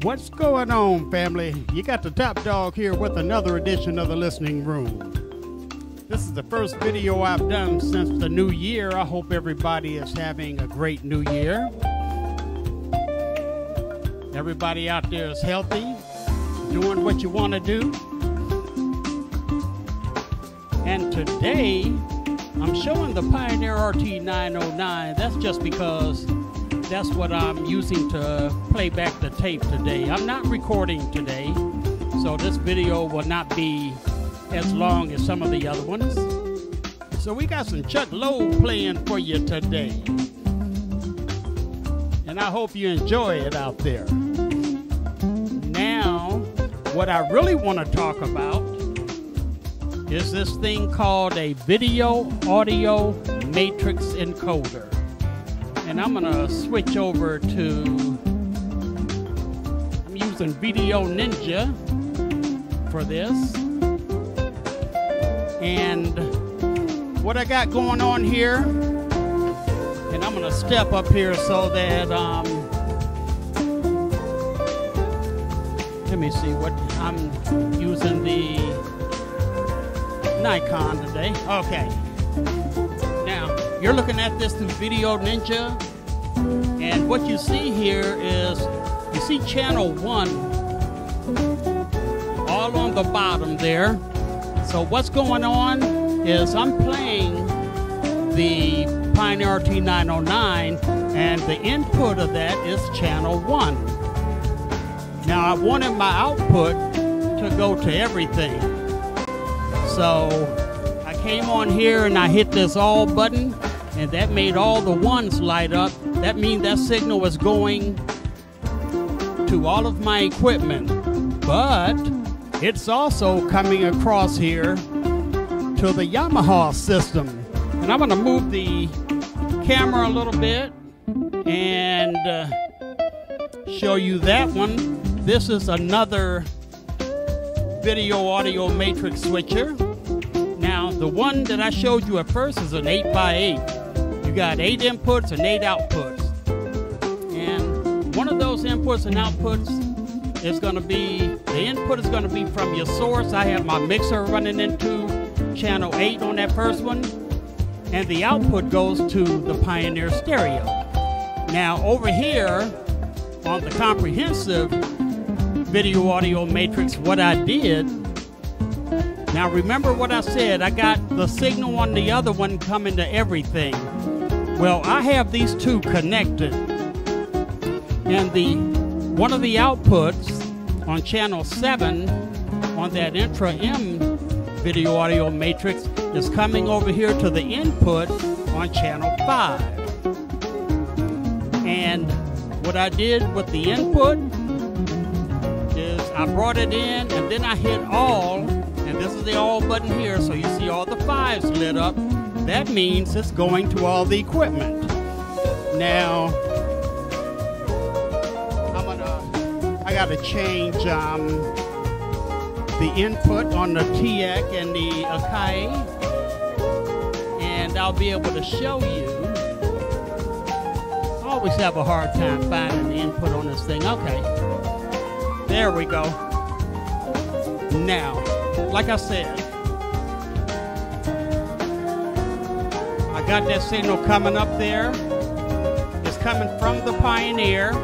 What's going on, family? You got the top dog here with another edition of the Listening Room. This is the first video I've done since the new year. I hope everybody is having a great new year. Everybody out there is healthy, doing what you want to do. And today, I'm showing the Pioneer RT-909. That's just because that's what I'm using to play back the tape today. I'm not recording today, so this video will not be as long as some of the other ones. So we got some Chuck Lowe playing for you today. And I hope you enjoy it out there. Now, what I really want to talk about is this thing called a video audio matrix encoder. And I'm gonna switch over to, I'm using Video Ninja for this. And what I got going on here, and I'm gonna step up here so that, let me see what, I'm using the Nikon today. Okay. Now, you're looking at this through Video Ninja, and what you see here is, you see channel 1 all on the bottom there. So what's going on is I'm playing the Pioneer RT-909, and the input of that is channel 1. Now I wanted my output to go to everything. So I came on here and I hit this all button, and that made all the ones light up. That means that signal was going to all of my equipment, but it's also coming across here to the Yamaha system. And I'm gonna move the camera a little bit and show you that one. This is another video audio matrix switcher. Now, the one that I showed you at first is an 8x8. You got 8 inputs and 8 outputs. And one of those inputs and outputs is going to be, the input is going to be from your source. I have my mixer running into channel 8 on that first one. And the output goes to the Pioneer stereo. Now, over here on the comprehensive video audio matrix, what I did, now remember what I said, I got the signal on the other one coming to everything. Well, I have these two connected, and one of the outputs on channel 7 on that Intra M video audio matrix is coming over here to the input on channel 5. And what I did with the input is I brought it in, and then I hit all, and this is the all button here, so you see all the 5s lit up. That means it's going to all the equipment. Now, I gotta change the input on the TX and the Akai, and I'll be able to show you. I always have a hard time finding the input on this thing. Okay, there we go. Now, like I said, I got that signal coming up there. It's coming from the Pioneer.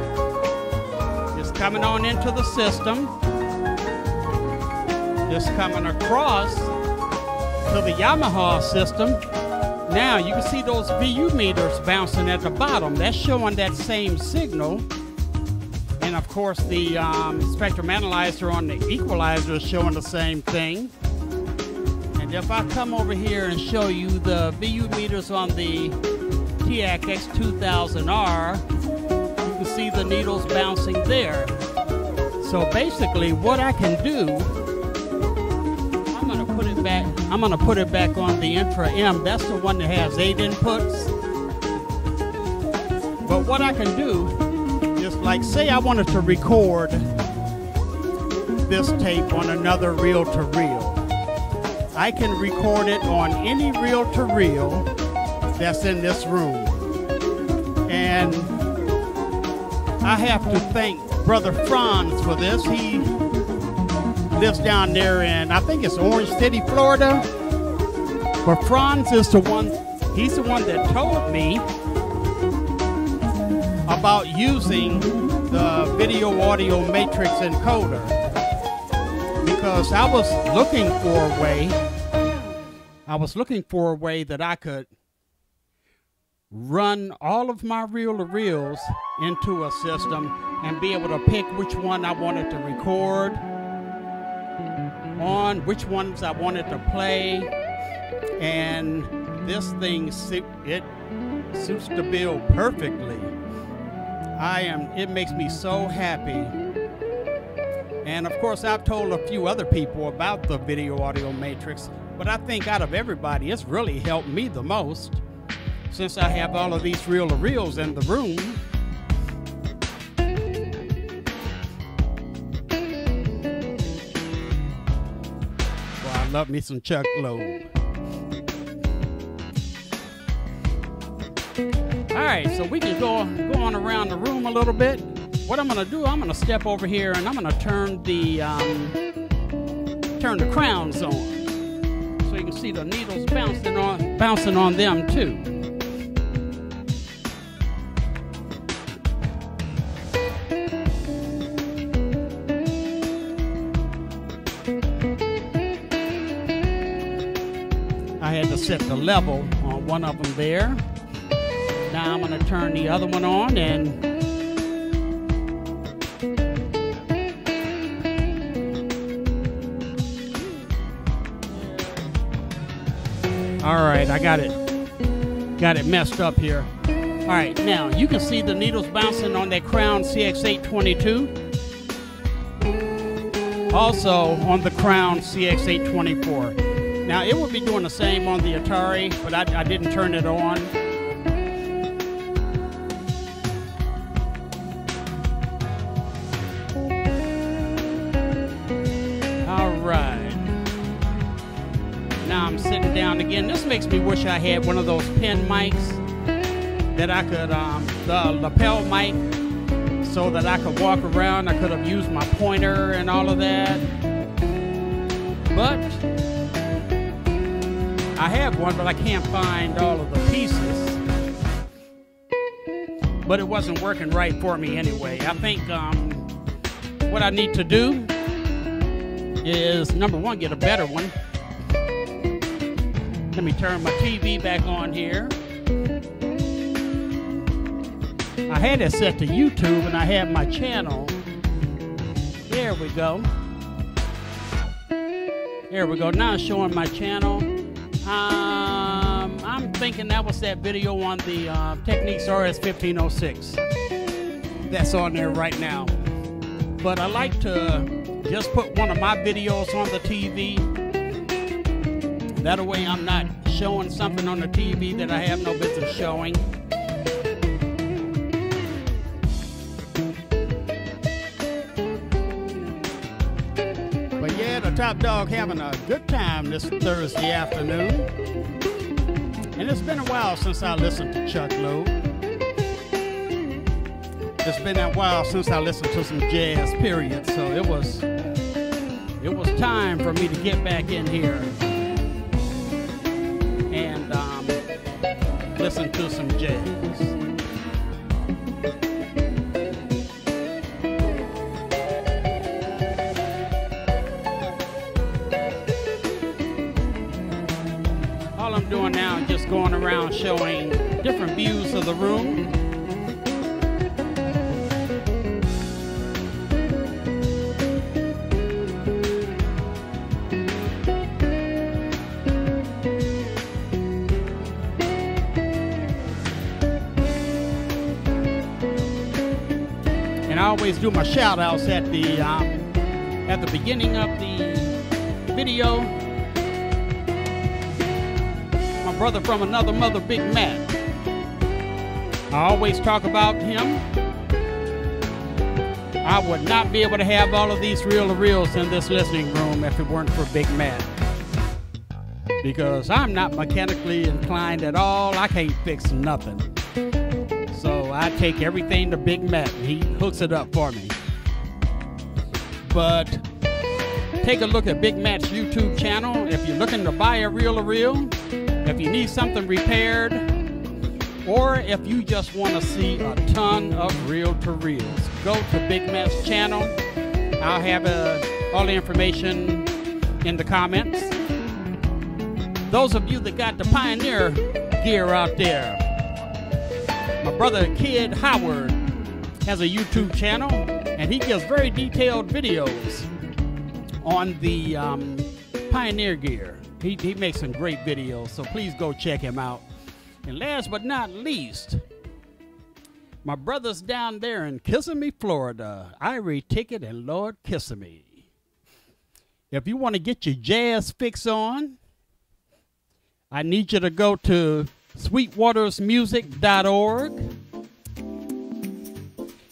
It's coming on into the system. It's coming across to the Yamaha system. Now you can see those VU meters bouncing at the bottom. That's showing that same signal. And of course the spectrum analyzer on the equalizer is showing the same thing. And if I come over here and show you the VU meters on the TX X2000R, you can see the needles bouncing there. So basically what I can do, I'm gonna put it back on the Intra M. That's the one that has 8 inputs. But what I can do is, like, say I wanted to record this tape on another reel-to-reel. I can record it on any reel-to-reel that's in this room. And I have to thank brother Franz for this. He lives down there in, I think it's Orange City, Florida. But Franz is the one, he's the one that told me about using the video audio matrix encoder, because I was looking for a way that I could run all of my reel-to-reels into a system and be able to pick which one I wanted to record on, which ones I wanted to play, and this thing, it suits the bill perfectly. It makes me so happy. And of course, I've told a few other people about the video audio matrix, but I think out of everybody, it's really helped me the most, since I have all of these reel-to-reels in the room. Well, I love me some Chuck Loeb. All right, so we can go on around the room a little bit. What I'm gonna do, I'm gonna step over here and I'm gonna turn the crowns on, so you can see the needles bouncing on them too. I had to set the level on one of them there. Now I'm going to turn the other one on, and all right, I got it messed up here. All right, now you can see the needles bouncing on that Crown CX822. Also on the Crown CX824. Now it would be doing the same on the Atari, but I didn't turn it on. I'm sitting down again. This makes me wish I had one of those pen mics that I could, the lapel mic, so that I could walk around. I could have used my pointer and all of that. But I have one, but I can't find all of the pieces. But it wasn't working right for me anyway. I think what I need to do is, number one, get a better one. Let me turn my TV back on here. I had it set to YouTube and I have my channel. There we go. There we go. Now it's showing my channel. I'm thinking that was that video on the Technics RS-1506. That's on there right now. But I like to just put one of my videos on the TV. That way I'm not showing something on the TV that I have no business showing. But yeah, the Top Dog having a good time this Thursday afternoon. And it's been a while since I listened to Chuck Loeb. It's been a while since I listened to some jazz, period. So it was time for me to get back in here and listen to some jazz. All I'm doing now is just going around showing different views of the room. I always do my shout outs at the beginning of the video. My brother from another mother, Bigg Matt. I always talk about him. I would not be able to have all of these reel-to-reels in this listening room if it weren't for Bigg Matt. Because I'm not mechanically inclined at all. I can't fix nothing. So I take everything to Bigg Matt. He hooks it up for me. but take a look at Bigg Matt's YouTube channel. If you're looking to buy a reel-to-reel, if you need something repaired, or if you just want to see a ton of reel-to-reels, go to Bigg Matt's channel. I'll have all the information in the comments. Those of you that got the Pioneer gear out there, my brother Kid Howard has a YouTube channel, and he gives very detailed videos on the Pioneer gear. He makes some great videos, so please go check him out. And last but not least, my brothers down there in Kissimmee, Florida, Irie Ticket and Lord Kissimmee. If you want to get your jazz fix on, I need you to go to sweetwatersmusic.org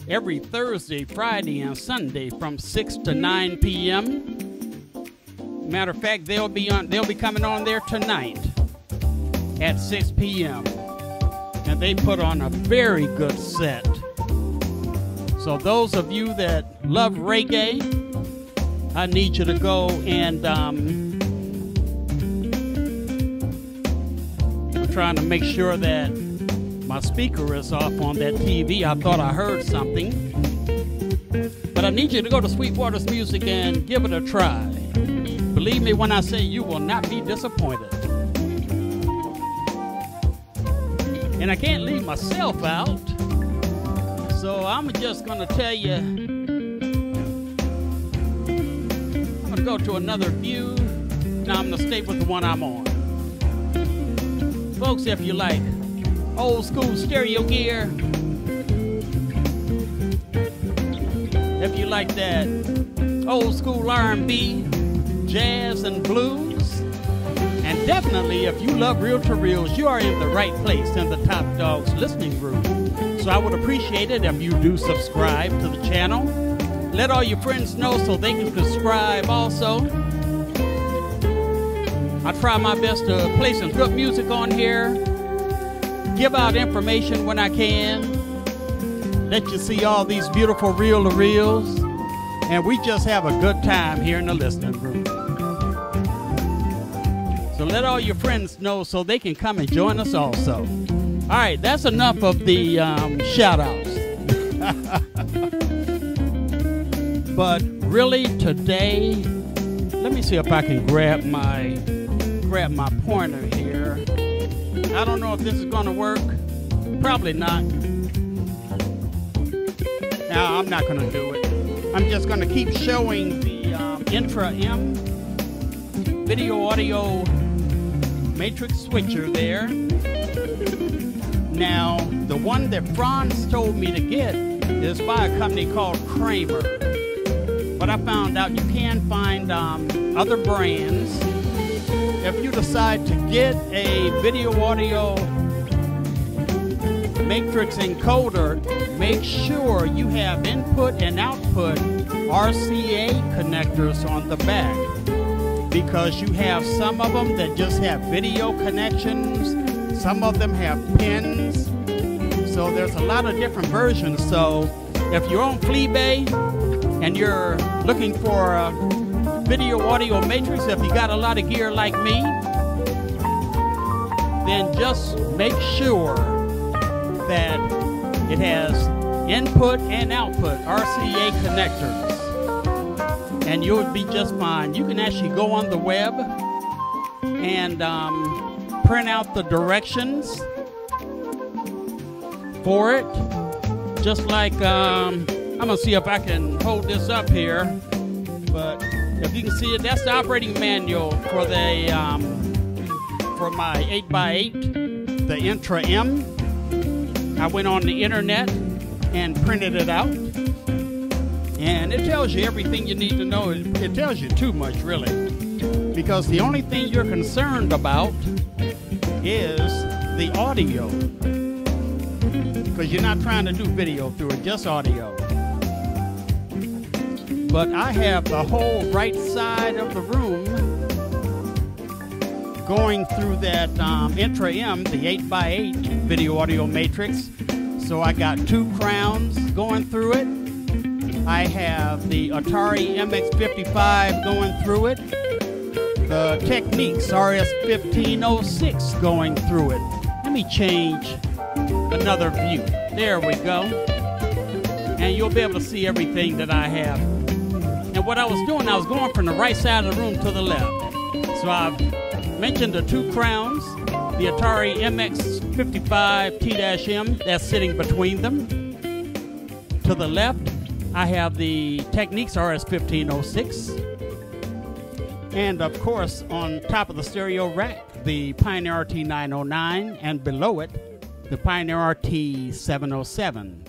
every Thursday, Friday, and Sunday from 6 to 9 p.m. Matter of fact, they'll be coming on there tonight at 6 p.m. and they put on a very good set. So those of you that love reggae, I need you to go and I'm trying to make sure that my speaker is off on that TV. I thought I heard something. But I need you to go to Sweetwater's Music and give it a try. Believe me when I say you will not be disappointed. And I can't leave myself out, so I'm just going to tell you, I'm going to go to another view. Now I'm going to stay with the one I'm on. Folks, if you like old school stereo gear, if you like that old school R&B, jazz and blues, and definitely if you love reel-to-reels, you are in the right place in the Top Dogs listening room. So I would appreciate it if you do subscribe to the channel. Let all your friends know so they can subscribe also. I try my best to play some good music on here, give out information when I can, let you see all these beautiful reel-to-reels, and we just have a good time here in the listening room. So let all your friends know so they can come and join us also. All right, that's enough of the shout-outs. But really today, let me see if I can grab my pointer here. I don't know if this is going to work. Probably not. No, I'm not going to do it. I'm just going to keep showing the Intra M video audio matrix switcher there. Now, the one that Franz told me to get is by a company called Kramer. But I found out you can find other brands. If you decide to get a video audio matrix encoder, make sure you have input and output RCA connectors on the back, because you have some of them that just have video connections, some of them have pins, so there's a lot of different versions. So if you're on Fleabay and you're looking for a video audio matrix, if you got a lot of gear like me, then just make sure that it has input and output RCA connectors, and you'll be just fine. You can actually go on the web and print out the directions for it, just like I'm gonna see if I can hold this up here, but if you can see it, that's the operating manual for the for my 8x8, the Intra M. I went on the internet and printed it out, and it tells you everything you need to know. It tells you too much, really, because the only thing you're concerned about is the audio, because you're not trying to do video through it, just audio. But I have the whole right side of the room going through that Intra M, the 8x8 video audio matrix. So I got two crowns going through it, I have the Atari MX55 going through it, the Technics RS-1506 going through it. Let me change another view. There we go. And you'll be able to see everything that I have. And what I was doing, I was going from the right side of the room to the left. So I've mentioned the two crowns, the Atari MX55 T-M that's sitting between them. To the left, I have the Technics RS-1506. And of course, on top of the stereo rack, the Pioneer RT-909, and below it, the Pioneer RT-707.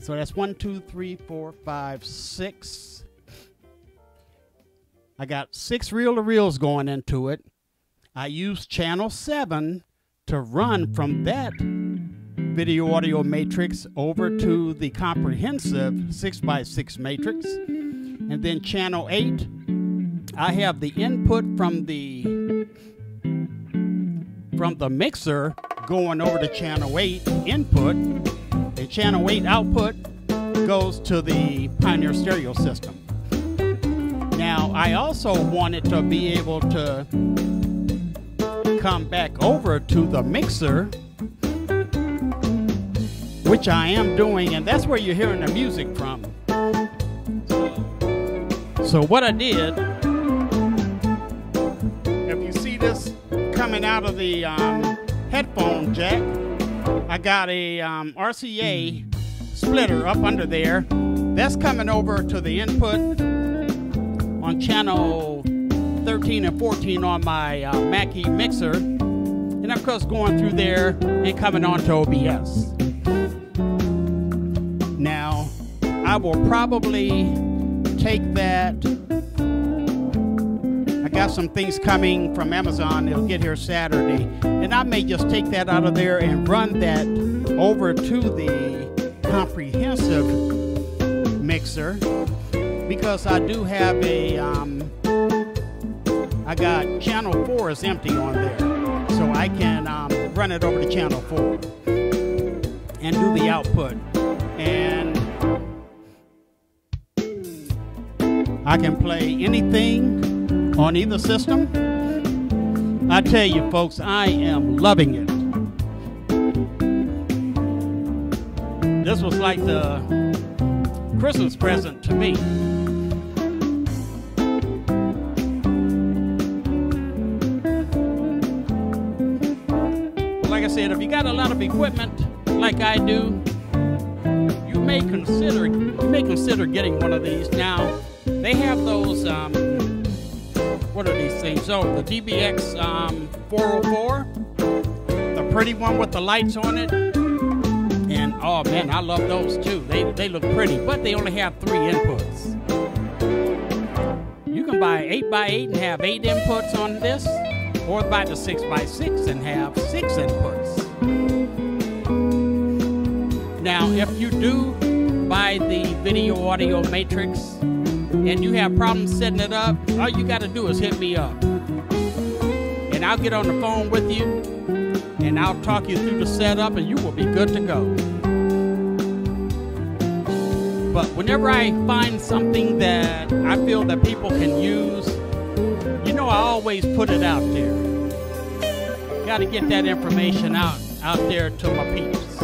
So that's 1, 2, 3, 4, 5, 6. I got 6 reel-to-reels going into it. I used channel 7 to run from that video audio matrix over to the comprehensive 6x6 matrix. And then channel 8, I have the input from the mixer going over to channel 8 input. The channel 8 output goes to the Pioneer stereo system. Now, I also wanted to be able to come back over to the mixer, which I am doing, and that's where you're hearing the music from. So what I did, if you see this coming out of the headphone jack, I got a RCA splitter up under there. That's coming over to the input on channel 13 and 14 on my Mackie mixer, and of course going through there and coming on to OBS. Now, I will probably take that. I got some things coming from Amazon. It'll get here Saturday, and I may just take that out of there and run that over to the comprehensive mixer, because I do have a I got channel 4 is empty on there, so I can run it over to channel 4 and do the output, and I can play anything on either system. I tell you folks, I am loving it. This was like the Christmas present to me. Like I said, if you got a lot of equipment like I do, you may consider getting one of these. Now, they have those, what are these things? Oh, the DBX 404, the pretty one with the lights on it. And oh man, I love those too. They look pretty, but they only have 3 inputs. You can buy 8x8 and have 8 inputs on this, or buy the 6x6 and have 6 inputs. Now, if you do buy the video audio matrix and you have problems setting it up, all you got to do is hit me up, and I'll get on the phone with you and I'll talk you through the setup, and you will be good to go. But whenever I find something that I feel that people can use, you know, I always put it out there. Got to get that information out there to my peeps.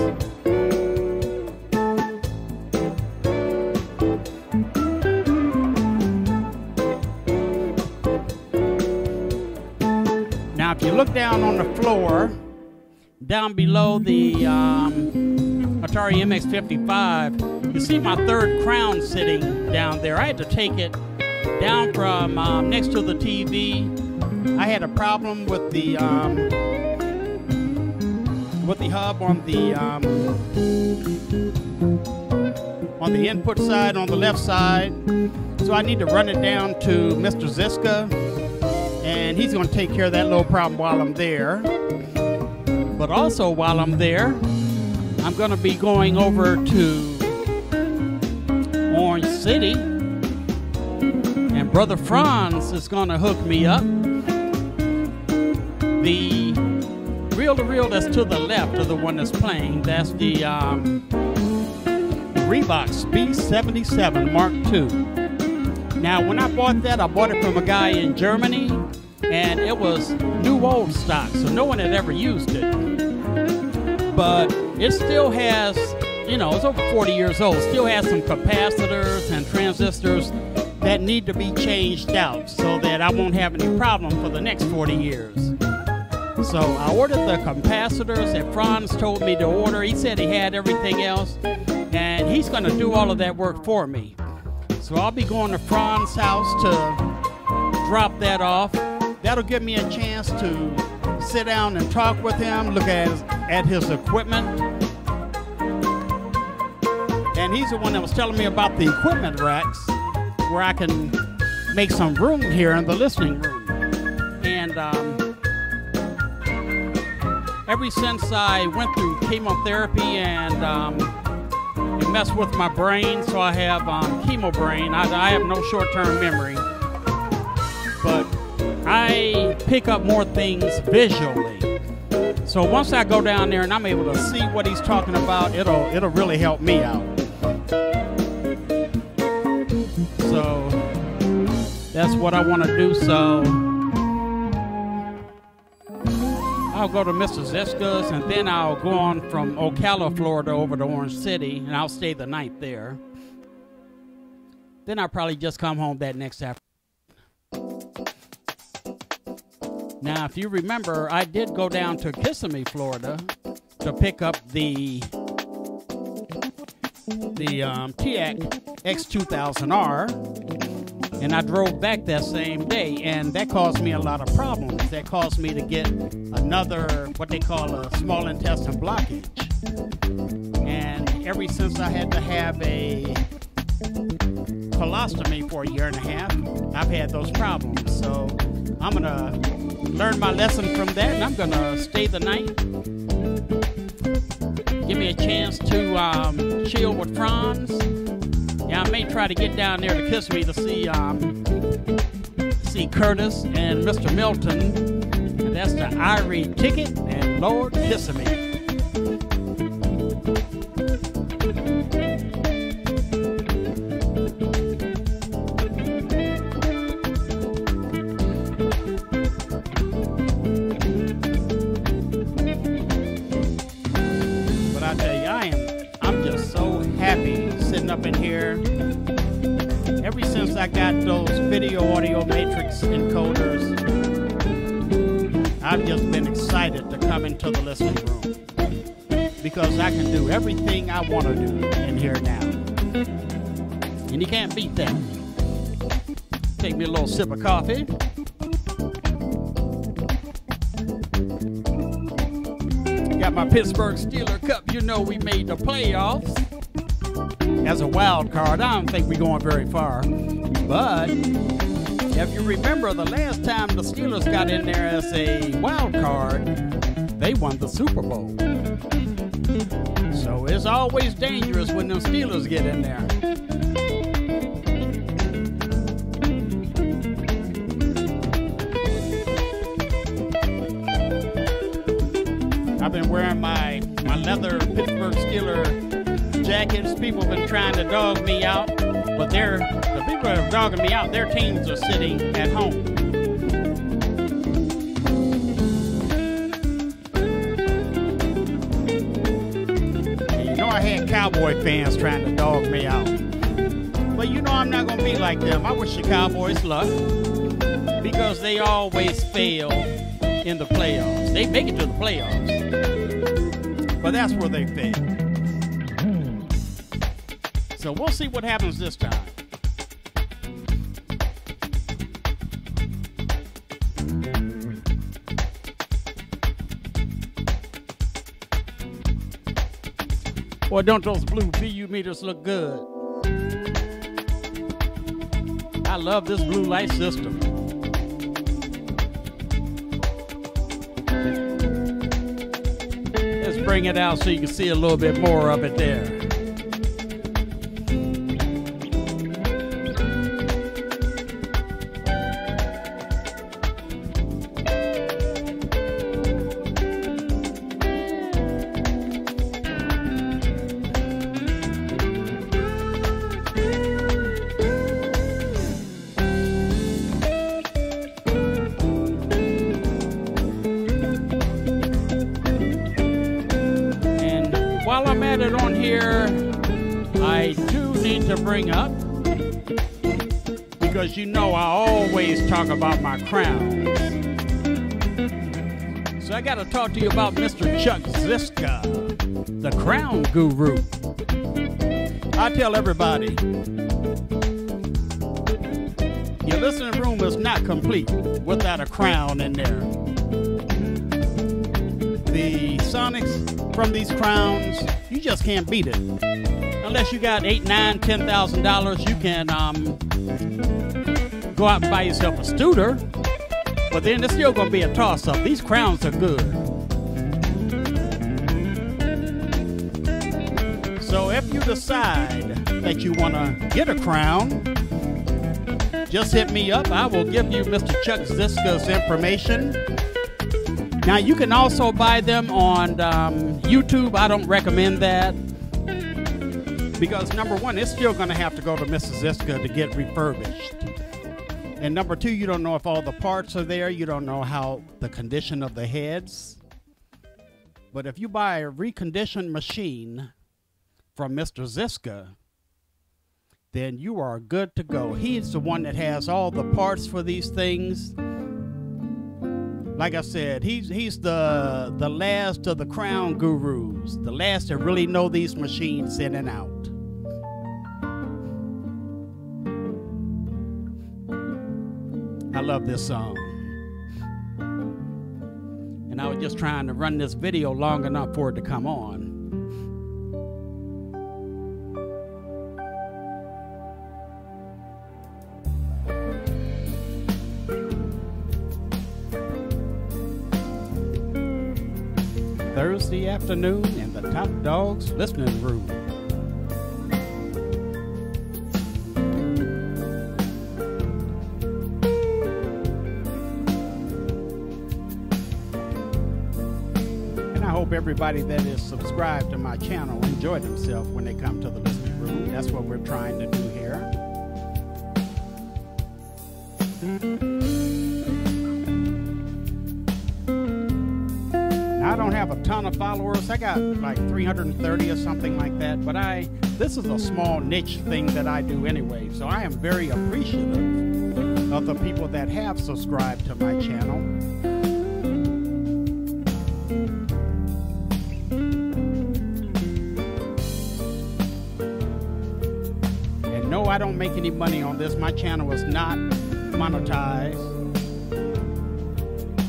Now, if you look down on the floor, down below the Atari MX55, you see my 3rd crown sitting down there. I had to take it down from next to the TV. I had a problem with the hub on the input side, on the left side. So I need to run it down to Mr. Ziska, and he's going to take care of that little problem while I'm there. But also while I'm there, I'm going to be going over to Orange City, and Brother Franz is going to hook me up. The reel-to-reel that's to the left of the one that's playing, that's the Reebok Speed 77 Mark II. Now, when I bought that, I bought it from a guy in Germany, and it was new old stock, so no one had ever used it. But it still has, you know, it's over 40 years old, still has some capacitors and transistors that need to be changed out so that I won't have any problem for the next 40 years. So I ordered the capacitors that Franz told me to order. He said he had everything else, and he's going to do all of that work for me. So I'll be going to Franz's house to drop that off. That'll give me a chance to sit down and talk with him, look at his equipment. And he's the one that was telling me about the equipment racks where I can make some room here in the listening room. And ever since I went through chemotherapy and it messed with my brain, so I have chemo brain. I have no short-term memory, but I pick up more things visually. So once I go down there and I'm able to see what he's talking about, it'll really help me out. So that's what I want to do. So I'll go to Mr. Ziska's, and then I'll go on from Ocala, Florida over to Orange City, and I'll stay the night there. Then I'll probably just come home that next afternoon. Now, if you remember, I did go down to Kissimmee, Florida to pick up the TIAC X2000R, and I drove back that same day, and that caused me a lot of problems. That caused me to get another, what they call a small intestine blockage. And ever since I had to have a colostomy for a year and a half, I've had those problems. So I'm going to learn my lesson from that, and I'm going to stay the night. Give me a chance to chill with Franz. Yeah, I may try to get down there to Kissimmee to see Curtis and Mr. Milton. And that's the Irie ticket and Lord Kissimmee. But I tell you, I'm just so happy sitting up in here. Ever since I got those video audio matrix encoders, I've just been excited to come into the listening room because I can do everything I want to do in here now. And you can't beat that. Take me a little sip of coffee. Got my Pittsburgh Steelers cup. You know we made the playoffs as a wild card. I don't think we're going very far. But if you remember, the last time the Steelers got in there as a wild card, they won the Super Bowl. So it's always dangerous when them Steelers get in there. I've been wearing my leather Pittsburgh Steelers jackets. People have been trying to dog me out, but the people that are dogging me out, their teams are sitting at home. And you know I had Cowboy fans trying to dog me out. But you know I'm not going to be like them. I wish the Cowboys luck because they always fail in the playoffs. They make it to the playoffs, but that's where they fail. So we'll see what happens this time. Boy, don't those blue VU meters look good? I love this blue light system. Let's bring it out so you can see a little bit more of it there. added on here, I do need to bring up, because you know I always talk about my crowns. So I got to talk to you about Mr. Chuck Ziska, the crown guru. I tell everybody, your listening room is not complete without a crown in there. The sonics from these crowns, you just can't beat it. Unless you got $8,000, $9,000, $10,000, you can go out and buy yourself a Studer. But then it's still going to be a toss-up. These crowns are good. So if you decide that you want to get a crown, just hit me up. I will give you Mr. Chuck Ziska's information. Now, you can also buy them on YouTube. I don't recommend that. Because, number one, it's still going to have to go to Mr. Ziska to get refurbished. And number two, you don't know if all the parts are there. You don't know how the condition of the heads. But if you buy a reconditioned machine from Mr. Ziska, then you are good to go. He's the one that has all the parts for these things. Like I said, he's the last of the crown gurus, the last that really know these machines in and out. I love this song. And I was just trying to run this video long enough for it to come on. Thursday afternoon in the Top Dogs listening room. And I hope everybody that is subscribed to my channel enjoy themselves when they come to the listening room. That's what we're trying to do here. I don't have a ton of followers. I got like 330 or something like that, but this is a small niche thing that I do anyway, so I am very appreciative of the people that have subscribed to my channel. And no, I don't make any money on this. My channel is not monetized.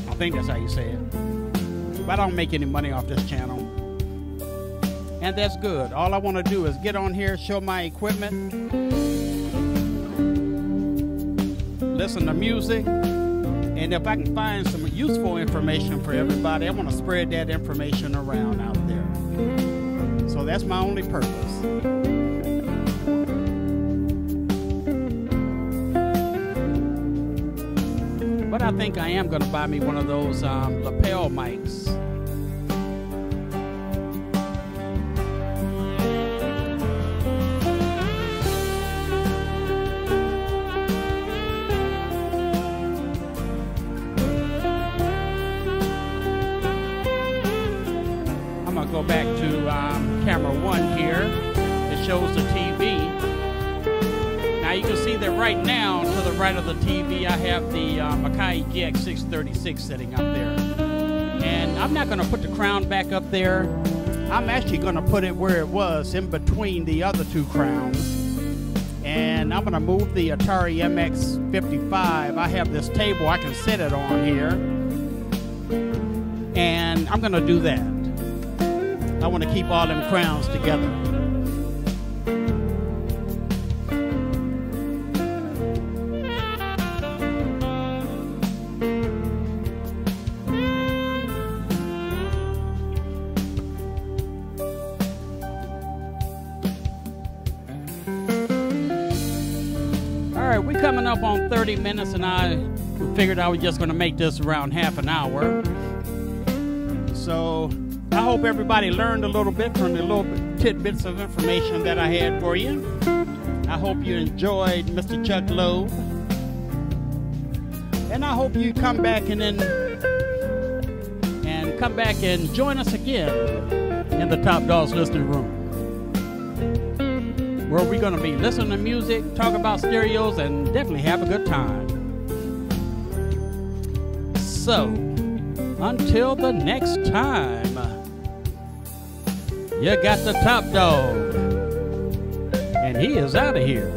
I think that's how you say it. I don't make any money off this channel, and that's good. All I want to do is get on here, show my equipment, listen to music, and if I can find some useful information for everybody, I want to spread that information around out there. So that's my only purpose. But I think I am going to buy me one of those lapel mics. I'm going to go back to camera 1 here. It shows the TV. Now you can see that right now, to the right of the TV, I have the Makai GX636 sitting up there. And I'm not going to put the crown back up there. I'm actually going to put it where it was, in between the other two crowns. And I'm going to move the Atari MX55. I have this table I can sit it on here. And I'm going to do that. I want to keep all them crowns together. We're coming up on 30 minutes, and I figured I was just going to make this around half an hour. So I hope everybody learned a little bit from the little tidbits of information that I had for you. I hope you enjoyed Mr. Chuck Loeb. And I hope you come back and come back and join us again in the Top Dogs listening room, where we're going to be listening to music, talk about stereos, and definitely have a good time. So, until the next time, you got the Top Dog, and he is out of here.